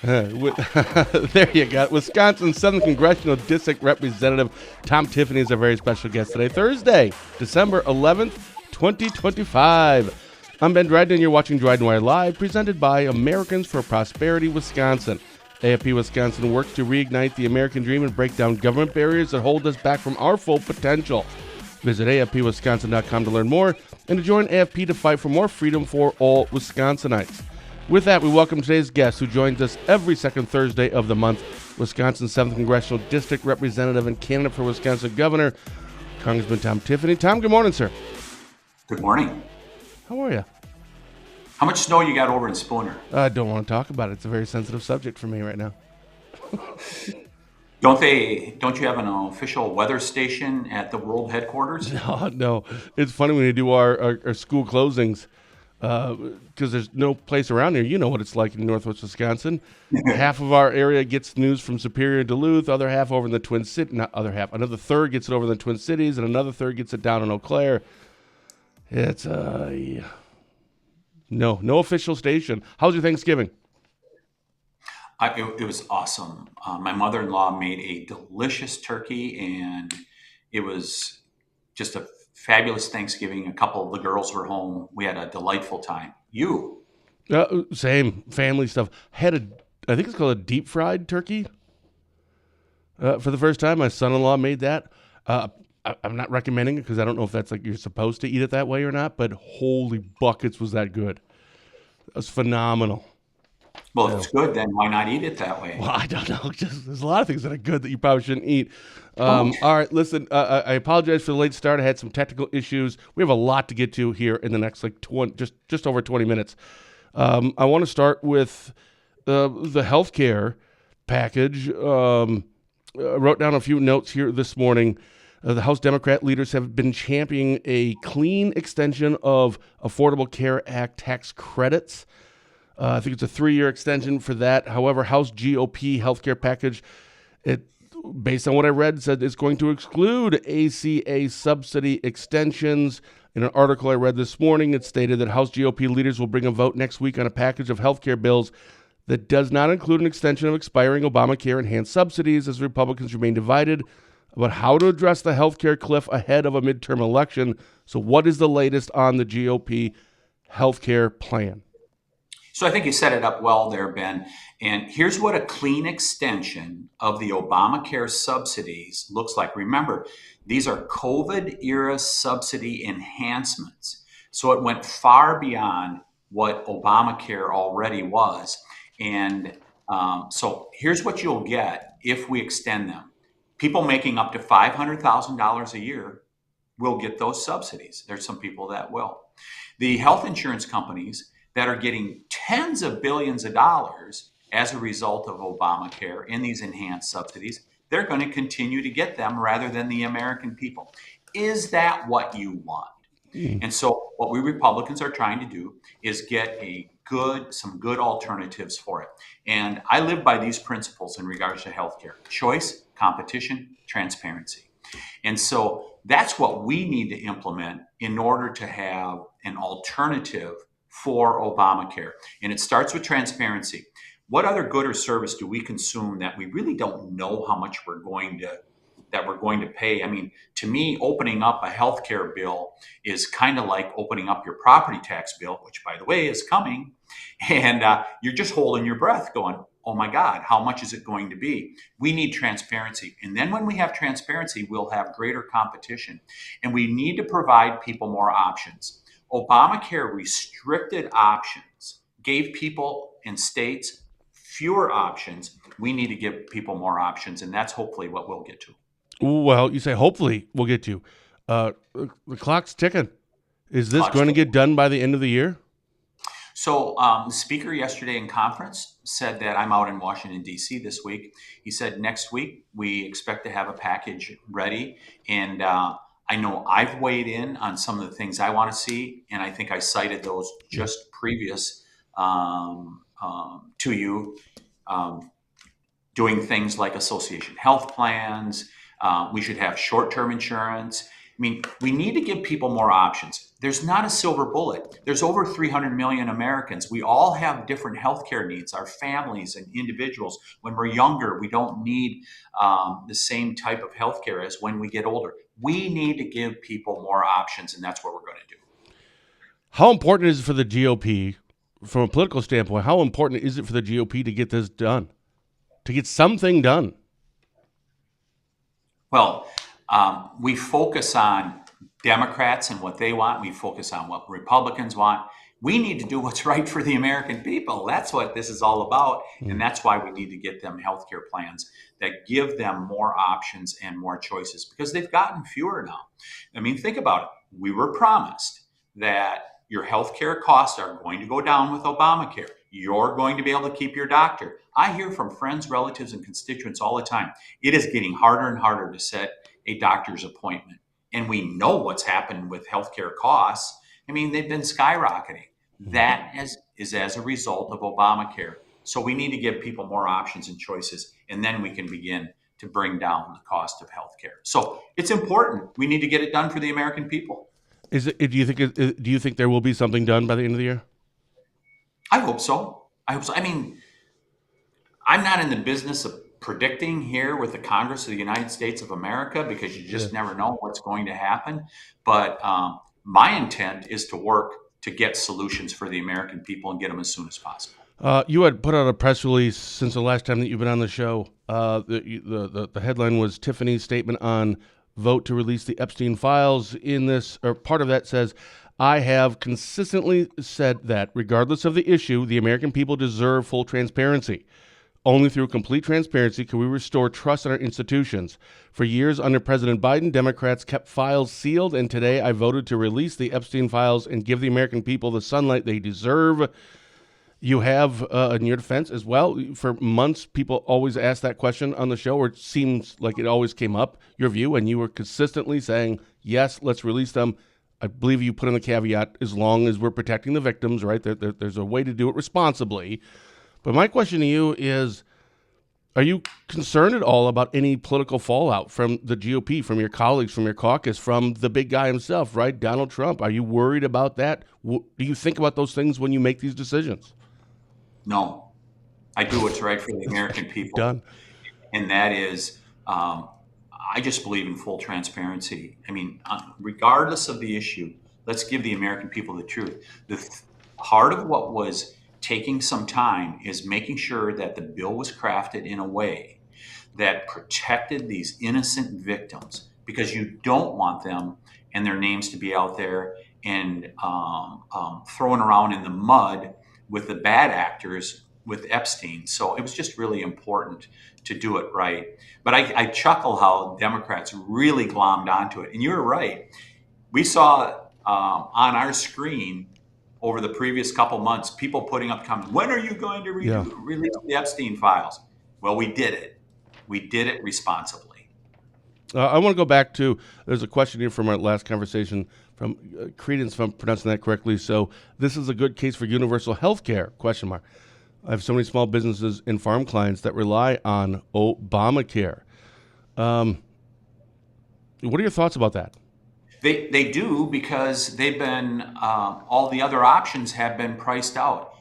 There you go. Wisconsin's 7th Congressional District Representative Tom Tiffany is our very special guest today, Thursday, December 11th, 2025. I'm Ben Dryden, and you're watching Dryden Wire Live, presented by Americans for Prosperity Wisconsin. AFP Wisconsin works to reignite the American dream and break down government barriers that hold us back from our full potential. Visit afpwisconsin.com to learn more and to join AFP to fight for more freedom for all Wisconsinites. With that, we welcome today's guest, who joins us every second Thursday of the month, Wisconsin's 7th Congressional District Representative and candidate for Wisconsin Governor, Congressman Tom Tiffany. Tom, good morning, sir. Good morning. How are you? How much snow you got over in Spooner? I don't want to talk about it. It's a very sensitive subject for me right now. Don't you have an official weather station at the world headquarters? No. It's funny when you do our school closings, because there's no place around here. You know what it's like in Northwest Wisconsin. Half of our area gets news from Superior and Duluth, other half over in the Twin Cities, not other half, another third gets it over in the Twin Cities, and another third gets it down in Eau Claire. It's, yeah. No official station. How's your Thanksgiving? It was awesome. My mother-in-law made a delicious turkey, and it was just a fabulous Thanksgiving. A couple of the girls were home. We had a delightful time. You? Same family stuff. I think it's called a deep fried turkey. For the first time, my son-in-law made that. I'm not recommending it because I don't know if that's like you're supposed to eat it that way or not. But holy buckets, was that good! It was phenomenal. Well, if it's good, then why not eat it that way? Well, I don't know. There's a lot of things that are good that you probably shouldn't eat. All right, listen. I apologize for the late start. I had some technical issues. We have a lot to get to here in the next just over 20 minutes. I want to start with the healthcare package. I wrote down a few notes here this morning. The House Democrat leaders have been championing a clean extension of Affordable Care Act tax credits. I think it's a 3-year extension for that. However, House GOP healthcare package, based on what I read, said it's going to exclude ACA subsidy extensions. In an article I read this morning, it stated that House GOP leaders will bring a vote next week on a package of healthcare bills that does not include an extension of expiring Obamacare enhanced subsidies, as Republicans remain divided about how to address the healthcare cliff ahead of a midterm election. So what is the latest on the GOP healthcare plan? So I think you set it up well there, Ben. And here's what a clean extension of the Obamacare subsidies looks like. Remember, these are COVID-era subsidy enhancements. So it went far beyond what Obamacare already was. And so here's what you'll get if we extend them. People making up to $500,000 a year will get those subsidies. There's some people that will. The health insurance companies that are getting tens of billions of dollars as a result of Obamacare in these enhanced subsidies, they're going to continue to get them rather than the American people. Is that what you want? And so what we Republicans are trying to do is get some good alternatives for it. And I live by these principles in regards to healthcare: choice, competition, transparency. And so that's what we need to implement in order to have an alternative for Obamacare. And it starts with transparency. What other good or service do we consume that we really don't know how much we're going to pay? I mean, to me, opening up a healthcare bill is kind of like opening up your property tax bill, which, by the way, is coming. And you're just holding your breath going, oh my God, how much is it going to be? We need transparency. And then when we have transparency, we'll have greater competition. And we need to provide people more options. Obamacare restricted options, gave people in states fewer options. We need to give people more options, and that's hopefully what we'll get to. Well, you say hopefully we'll get to. The clock's ticking. Is this going to get done by the end of the year? So the speaker yesterday in conference said that I'm out in Washington, D.C. this week. He said next week we expect to have a package ready. And I know I've weighed in on some of the things I want to see, and I think I cited those just previous to you, doing things like association health plans. We should have short-term insurance. mean, we need to give people more options. There's not a silver bullet. There's over 300 million Americans. We all have different healthcare needs, our families and individuals. When we're younger, we don't need the same type of healthcare as when we get older. We need to give people more options, and that's what we're going to do. How important is it for the GOP, from a political standpoint, how important is it for the GOP to get this done, to get something done? Well, we focus on Democrats and what they want. We focus on what Republicans want. We need to do what's right for the American people. That's what this is all about. And that's why we need to get them healthcare plans that give them more options and more choices, because they've gotten fewer now. I mean, think about it. We were promised that your healthcare costs are going to go down with Obamacare. You're going to be able to keep your doctor. I hear from friends, relatives, and constituents all the time. It is getting harder and harder to set a doctor's appointment. And we know what's happened with healthcare costs. I mean, they've been skyrocketing. That is as a result of Obamacare. So we need to give people more options and choices, and then we can begin to bring down the cost of healthcare. So it's important. We need to get it done for the American people. Is it? Do you think there will be something done by the end of the year? I hope so. I mean, I'm not in the business of predicting here with the Congress of the United States of America, because you just never know what's going to happen. But my intent is to work to get solutions for the American people and get them as soon as possible. You had put out a press release since the last time that you've been on the show. The headline was Tiffany's statement on vote to release the Epstein files. In this, or part of that says, I have consistently said that regardless of the issue, the American people deserve full transparency. Only through complete transparency can we restore trust in our institutions. For years under President Biden, Democrats kept files sealed, and today I voted to release the Epstein files and give the American people the sunlight they deserve. You have, in your defense as well, for months, people always ask that question on the show, or it seems like it always came up, your view, and you were consistently saying, yes, let's release them. I believe you put in the caveat, as long as we're protecting the victims, right? There's a way to do it responsibly. But my question to you is, are you concerned at all about any political fallout from the GOP, from your colleagues, from your caucus, from the big guy himself, right? Donald Trump. Are you worried about that? Do you think about those things when you make these decisions? No, I do what's right for the American people. Done. And that is, I just believe in full transparency. I mean, regardless of the issue, let's give the American people the truth. Part of what was taking some time is making sure that the bill was crafted in a way that protected these innocent victims, because you don't want them and their names to be out there and thrown around in the mud with the bad actors with Epstein. So it was just really important to do it right. But I chuckle how Democrats really glommed onto it. And you're right. We saw on our screen over the previous couple months, people putting up comments, when are you going to release the Epstein files? Well, we did it. We did it responsibly. I want to go back to, there's a question here from our last conversation from Credence, if I'm pronouncing that correctly. So this is a good case for universal health care, question mark. I have so many small businesses and farm clients that rely on Obamacare. What are your thoughts about that? They do, because they've been, all the other options have been priced out.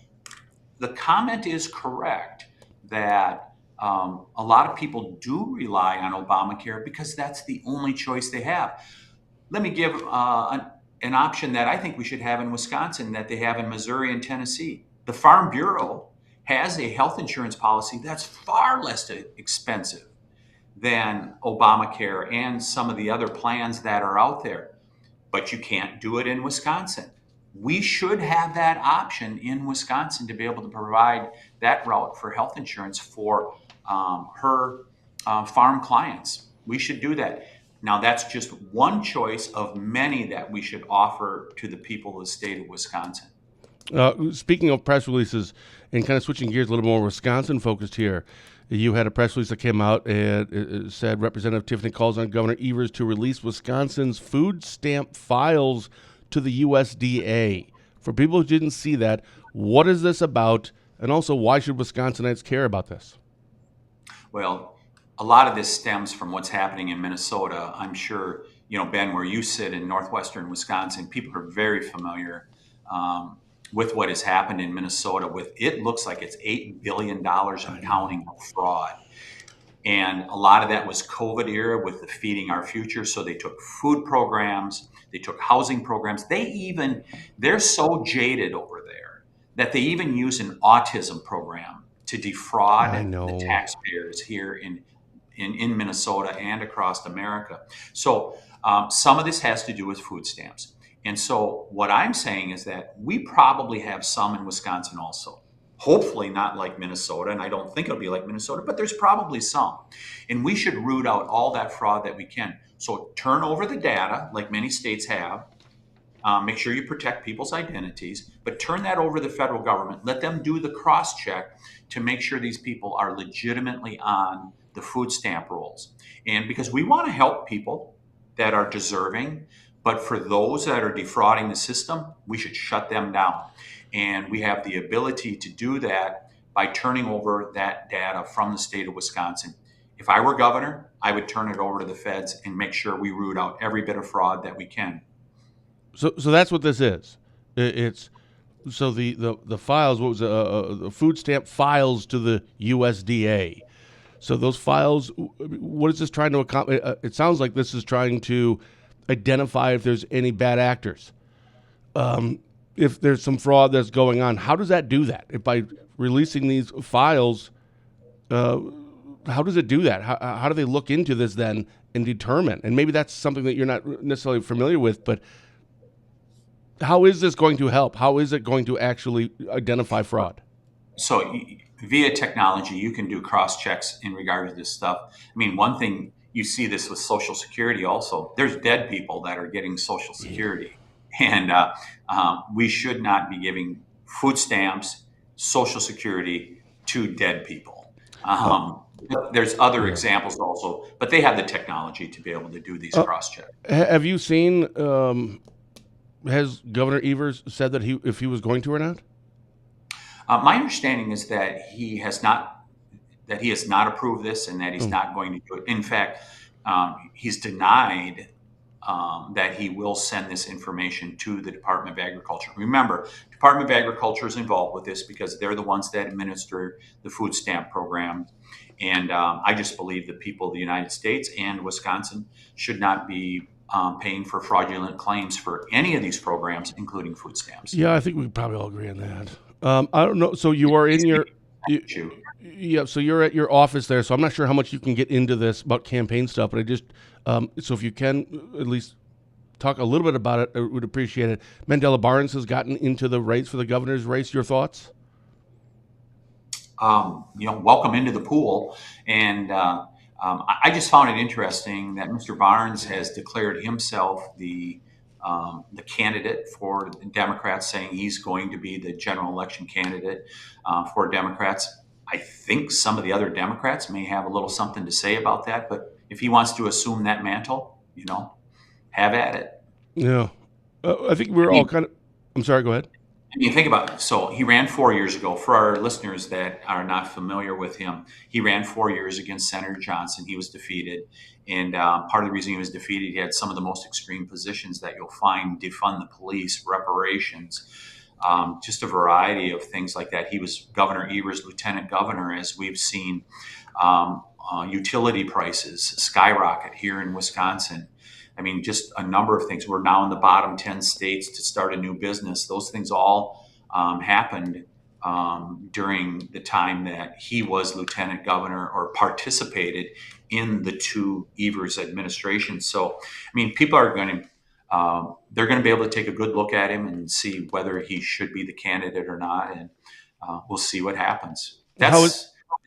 The comment is correct that a lot of people do rely on Obamacare because that's the only choice they have. Let me give an option that I think we should have in Wisconsin that they have in Missouri and Tennessee. The Farm Bureau has a health insurance policy that's far less expensive than Obamacare and some of the other plans that are out there. But you can't do it in Wisconsin. We should have that option in Wisconsin to be able to provide that route for health insurance for her farm clients. We should do that. Now, that's just one choice of many that we should offer to the people of the state of Wisconsin. Speaking of press releases and kind of switching gears a little more Wisconsin focused here, you had a press release that came out and it said Representative Tiffany calls on Governor Evers to release Wisconsin's food stamp files to the USDA. For people who didn't see that, what is this about? And also, why should Wisconsinites care about this? Well, a lot of this stems from what's happening in Minnesota. I'm sure Ben, where you sit in northwestern Wisconsin, people are very familiar with what has happened in Minnesota. With it looks like it's $8 billion and I know. counting of fraud. And a lot of that was COVID era with the Feeding Our Future. So they took food programs, they took housing programs. They're so jaded over there that they even use an autism program to I defraud the know. taxpayers here in Minnesota and across America. So some of this has to do with food stamps. And so what I'm saying is that we probably have some in Wisconsin also. Hopefully not like Minnesota, and I don't think it'll be like Minnesota, but there's probably some. And we should root out all that fraud that we can. So turn over the data, like many states have. Make sure you protect people's identities, but turn that over to the federal government. Let them do the cross check to make sure these people are legitimately on the food stamp rolls. And because we want to help people that are deserving, but for those that are defrauding the system, we should shut them down. And we have the ability to do that by turning over that data from the state of Wisconsin. If I were governor, I would turn it over to the feds and make sure we root out every bit of fraud that we can. So that's what this is. It's so the files. What was the food stamp files to the USDA? So those files. What is this trying to accomplish? It sounds like this is trying to identify if there's any bad actors. If there's some fraud that's going on, how does that do that? If by releasing these files, how does it do that? How do they look into this then and determine? And maybe that's something that you're not necessarily familiar with, but how is this going to help? How is it going to actually identify fraud? So via technology, you can do cross checks in regard to this stuff. I mean, one thing you see this with Social Security also. There's dead people that are getting Social Security, and we should not be giving food stamps, Social Security to dead people. There's other examples also, but they have the technology to be able to do these cross checks. Have you seen? Has Governor Evers said that if he was going to or not? My understanding is that he has not approved this and that he's not going to do it. In fact, he's denied that he will send this information to the Department of Agriculture. Remember, Department of Agriculture is involved with this because they're the ones that administer the food stamp program. And I just believe the people of the United States and Wisconsin should not be paying for fraudulent claims for any of these programs, including food stamps. Yeah, I think we probably all agree on that. I don't know. So you are in your yeah. So you're at your office there. So I'm not sure how much you can get into this about campaign stuff, but I just so if you can at least talk a little bit about it, I would appreciate it. Mandela Barnes has gotten into the race for the governor's race. Your thoughts? Welcome into the pool. And I just found it interesting that Mr. Barnes has declared himself the candidate for the Democrats, saying he's going to be the general election candidate for Democrats. I think some of the other Democrats may have a little something to say about that, but if he wants to assume that mantle, have at it. Yeah, I think we're all kind of. I'm sorry. Go ahead. I mean, think about it. So he ran 4 years ago. For our listeners that are not familiar with him, he ran 4 years against Senator Johnson. He was defeated. And part of the reason he was defeated, he had some of the most extreme positions that you'll find: defund the police, reparations, just a variety of things like that. He was Governor Evers' lieutenant governor, as we've seen utility prices skyrocket here in Wisconsin. I mean, just a number of things. We're now in the bottom 10 states to start a new business. Those things all happened during the time that he was lieutenant governor or participated in the two Evers administrations. So, I mean, people are they're going to be able to take a good look at him and see whether he should be the candidate or not. And we'll see what happens.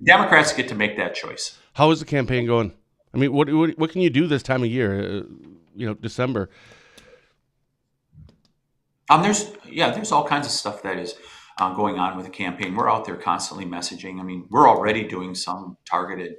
Democrats get to make that choice. How is the campaign going? I mean, what can you do this time of year? December. There's all kinds of stuff that is going on with the campaign. We're out there constantly messaging. I mean, we're already doing some targeted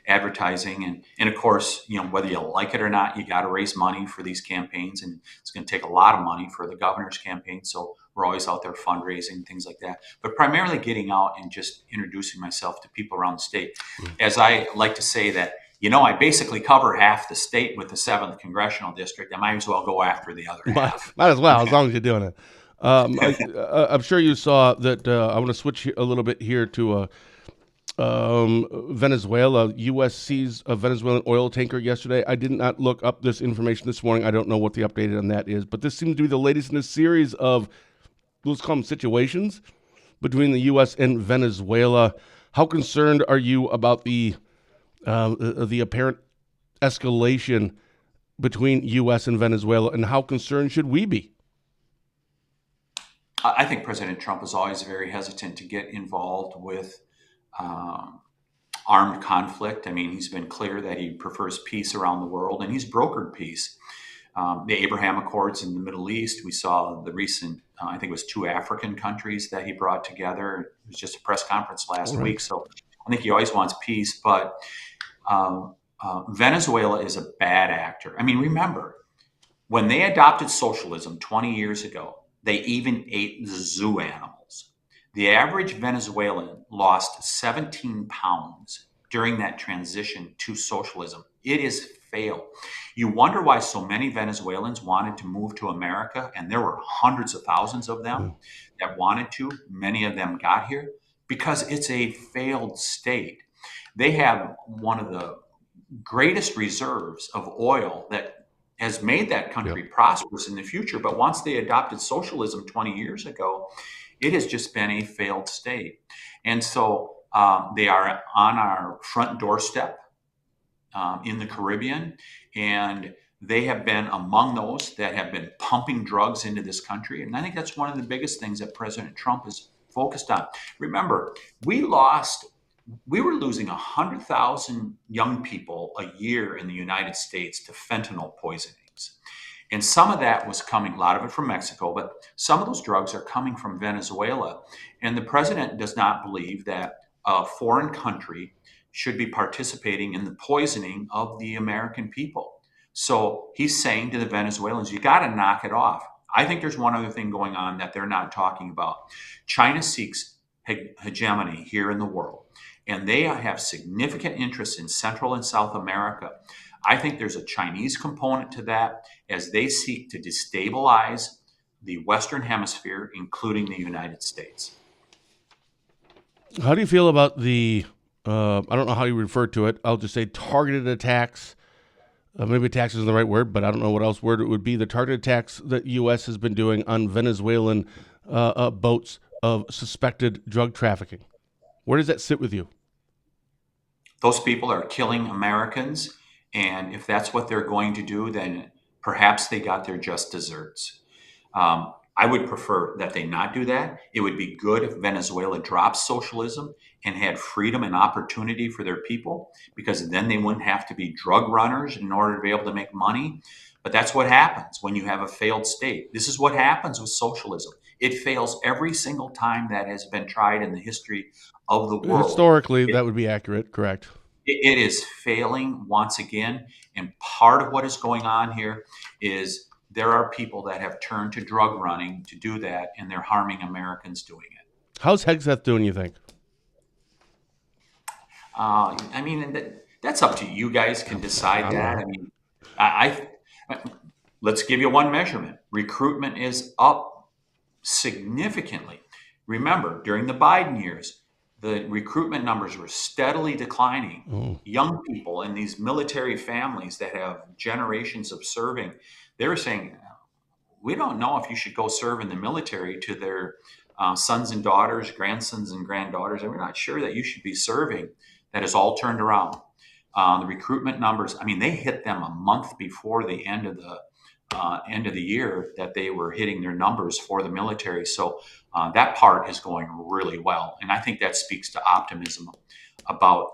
advertising, and of course, whether you like it or not, you got to raise money for these campaigns, and it's going to take a lot of money for the governor's campaign. So we're always out there fundraising, things like that, but primarily getting out and just introducing myself to people around the state. As I like to say that I basically cover half the state with the 7th congressional district. I might as well go after the other half. Might as well, as long as you're doing it. I'm sure you saw that. I want to switch a little bit here to Venezuela. U.S. seized a Venezuelan oil tanker yesterday. I did not look up this information this morning. I don't know what the update on that is, but this seems to be the latest in a series of, let's call them, situations between the U.S. and Venezuela. How concerned are you about the apparent escalation between U.S. and Venezuela, and how concerned should we be? I think President Trump is always very hesitant to get involved with armed conflict. I mean, he's been clear that he prefers peace around the world, and he's brokered peace. The Abraham Accords in the Middle East, we saw the recent, I think it was 2 African countries that he brought together. It was just a press conference last week. So I think he always wants peace, but Venezuela is a bad actor. I mean, remember, when they adopted socialism 20 years ago, they even ate zoo animals. The average Venezuelan lost 17 pounds during that transition to socialism. It has failed. You wonder why so many Venezuelans wanted to move to America, and there were hundreds of thousands of them that wanted to. Many of them got here because it's a failed state. They have one of the greatest reserves of oil that has made that country prosperous in the future. But once they adopted socialism 20 years ago, it has just been a failed state. And so they are on our front doorstep in the Caribbean, and they have been among those that have been pumping drugs into this country. And I think that's one of the biggest things that President Trump is focused on. Remember, we were losing 100,000 young people a year in the United States to fentanyl poisonings. And some of that was coming, a lot of it from Mexico, but some of those drugs are coming from Venezuela. And the president does not believe that a foreign country should be participating in the poisoning of the American people. So he's saying to the Venezuelans, you got to knock it off. I think there's one other thing going on that they're not talking about. China seeks hegemony here in the world, and they have significant interests in Central and South America. I think there's a Chinese component to that as they seek to destabilize the Western Hemisphere, including the United States. How do you feel about the, I don't know how you refer to it, I'll just say targeted attacks? Maybe attacks isn't the right word, but I don't know what else word it would be. The targeted attacks that the U.S. has been doing on Venezuelan boats of suspected drug trafficking. Where does that sit with you? Those people are killing Americans, and if that's what they're going to do, then perhaps they got their just desserts. I would prefer that they not do that. It would be good if Venezuela dropped socialism and had freedom and opportunity for their people, because then they wouldn't have to be drug runners in order to be able to make money. But that's what happens when you have a failed state. This is what happens with socialism. It fails every single time that has been tried in the history of the world. Historically, that would be accurate, correct. It is failing once again. And part of what is going on here is there are people that have turned to drug running to do that, and they're harming Americans doing it. How's Hegseth doing, you think? I mean, that's up to you guys can decide that. I mean, I let's give you one measurement. Recruitment is up significantly. Remember, during the Biden years, the recruitment numbers were steadily declining. Young people in these military families that have generations of serving, they were saying, we don't know if you should go serve in the military to their sons and daughters, grandsons and granddaughters, and we're not sure that you should be serving. That is all turned around. The recruitment numbers, I mean, they hit them a month before the end of the year that they were hitting their numbers for the military. So that part is going really well. And I think that speaks to optimism about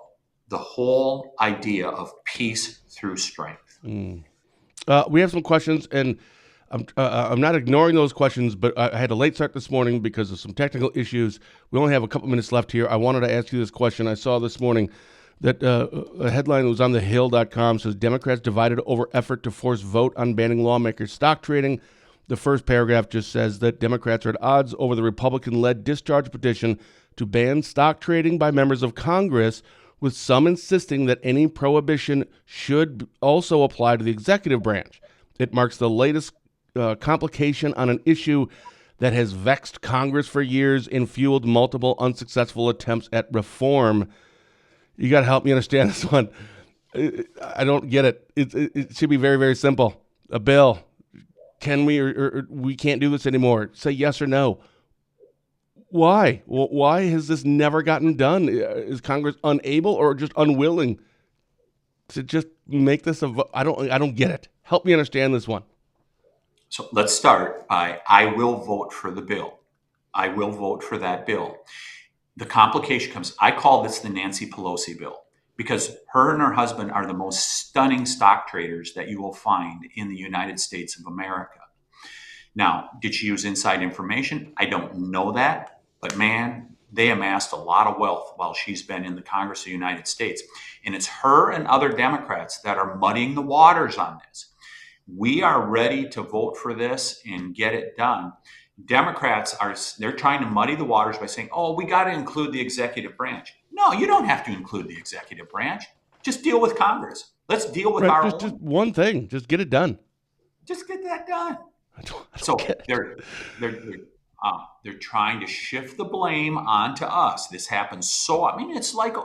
the whole idea of peace through strength. We have some questions, and I'm not ignoring those questions, but I had a late start this morning because of some technical issues. We only have a couple minutes left here. I wanted to ask you this question. I saw this morning that a headline was on thehill.com, says Democrats divided over effort to force vote on banning lawmakers stock trading. The first paragraph just says that Democrats are at odds over the Republican-led discharge petition to ban stock trading by members of Congress, with some insisting that any prohibition should also apply to the executive branch. It marks the latest complication on an issue that has vexed Congress for years and fueled multiple unsuccessful attempts at reform. You got to help me understand this one. I don't get it. It should be very, very simple. A bill. Can we or we can't do this anymore? Say yes or no. Why? Well, why has this never gotten done? Is Congress unable or just unwilling to just make this a vote? I don't get it. Help me understand this one. So let's start by I will vote for the bill. I will vote for that bill. The complication comes, I call this the Nancy Pelosi bill because her and her husband are the most stunning stock traders that you will find in the United States of America. Now, did she use inside information? I don't know that, but man, they amassed a lot of wealth while she's been in the Congress of the United States. And it's her and other Democrats that are muddying the waters on this. We are ready to vote for this and get it done. Democrats they're trying to muddy the waters by saying, oh, we got to include the executive branch. No, you don't have to include the executive branch. Just deal with Congress. Let's deal with our just one thing. Just get it done. Just get that done. I don't So get it. they're trying to shift the blame onto us. This happens it's like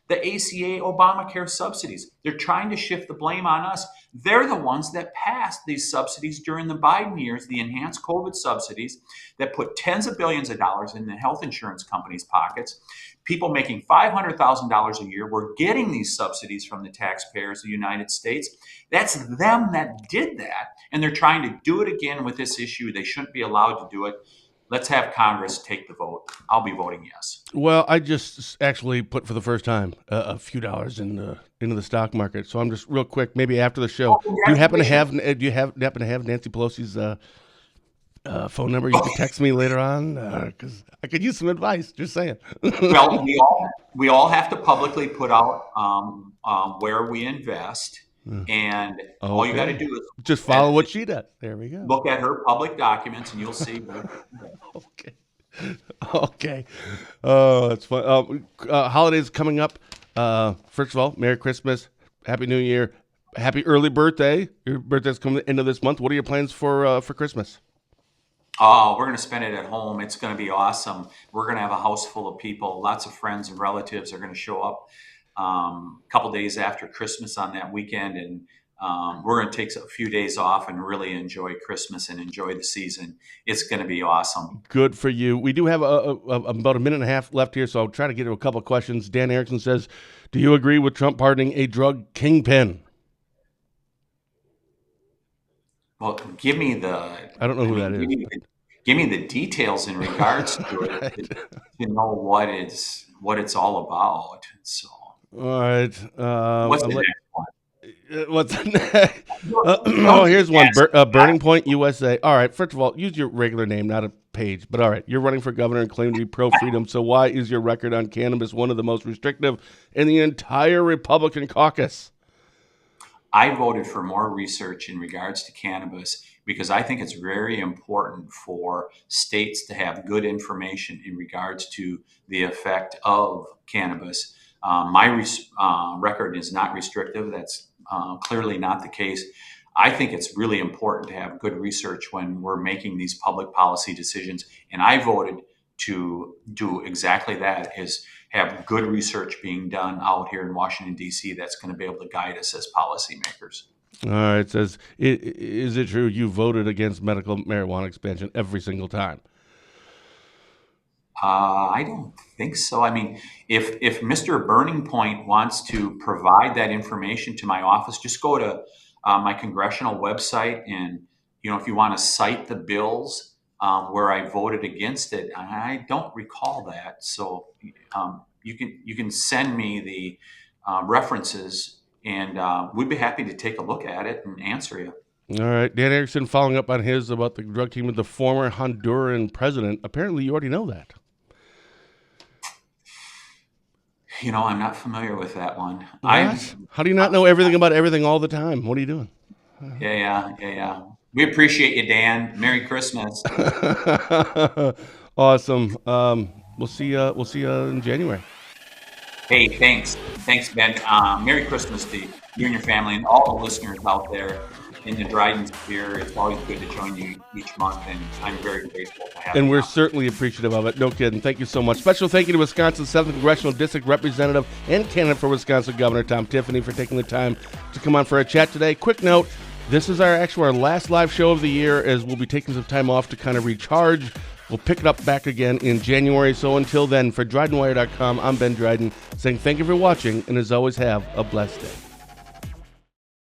the ACA Obamacare subsidies. They're trying to shift the blame on us. They're the ones that passed these subsidies during the Biden years, the enhanced COVID subsidies that put tens of billions of dollars in the health insurance companies' pockets. People making $500,000 a year were getting these subsidies from the taxpayers of the United States. That's them that did that. And they're trying to do it again with this issue. They shouldn't be allowed to do it. Let's have Congress take the vote. I'll be voting yes. Well, I just actually put for the first time a few dollars into the stock market. So I'm just real quick. Maybe after the show, do you happen to have Nancy Pelosi's phone number? You can text me later on because I could use some advice. Just saying. Well, we all have to publicly put out where we invest, and all you got to do is just follow what she does. There we go. Look at her public documents, and you'll see. Okay. Oh, that's fun. Holidays coming up. First of all, Merry Christmas, Happy New Year, Happy early birthday. Your birthday's coming at the end of this month. What are your plans for Christmas? Oh, we're going to spend it at home. It's going to be awesome. We're going to have a house full of people. Lots of friends and relatives are going to show up a couple days after Christmas on that weekend. And we're going to take a few days off and really enjoy Christmas and enjoy the season. It's going to be awesome. Good for you. We do have about a minute and a half left here, so I'll try to get to a couple of questions. Dan Erickson says, do you agree with Trump pardoning a drug kingpin? Well, give me the... I don't know who that is. Give me the details in regards to it Right. to know what it's all about. So, All right. what's the next one? What's the next? Oh, here's one. Burning Point, USA. All right. First of all, use your regular name, not a page. But all right, you're running for governor and claim to be pro-freedom. So why is your record on cannabis one of the most restrictive in the entire Republican caucus? I voted for more research in regards to cannabis because I think it's very important for states to have good information in regards to the effect of cannabis. My record is not restrictive. That's clearly not the case. I think it's really important to have good research when we're making these public policy decisions. And I voted to do exactly that, is have good research being done out here in Washington, D.C. that's going to be able to guide us as policymakers. All right. It says, is it true you voted against medical marijuana expansion every single time? I don't think so. I mean, if Mr. Burning Point wants to provide that information to my office, just go to my congressional website, and if you want to cite the bills where I voted against it, I don't recall that. So you can send me the references, and we'd be happy to take a look at it and answer you. All right. Dan Erickson following up on his about the drug team with the former Honduran president. Apparently, you already know that. I'm not familiar with that one. How do you not know everything about everything all the time? What are you doing? Yeah. We appreciate you, Dan. Merry Christmas. Awesome. We'll see you in January. Hey, thanks. Thanks, Ben. Merry Christmas to you and your family and all the listeners out there in the Dryden sphere. It's always good to join you each month, and I'm very grateful to have And you we're on. certainly appreciative of it. No kidding. Thank you so much. Special thank you to Wisconsin's 7th Congressional District Representative and candidate for Wisconsin Governor Tom Tiffany for taking the time to come on for a chat today. Quick note, this is our last live show of the year, as we'll be taking some time off to kind of recharge. We'll pick it up back again in January. So until then, for DrydenWire.com, I'm Ben Dryden saying thank you for watching, and as always, have a blessed day.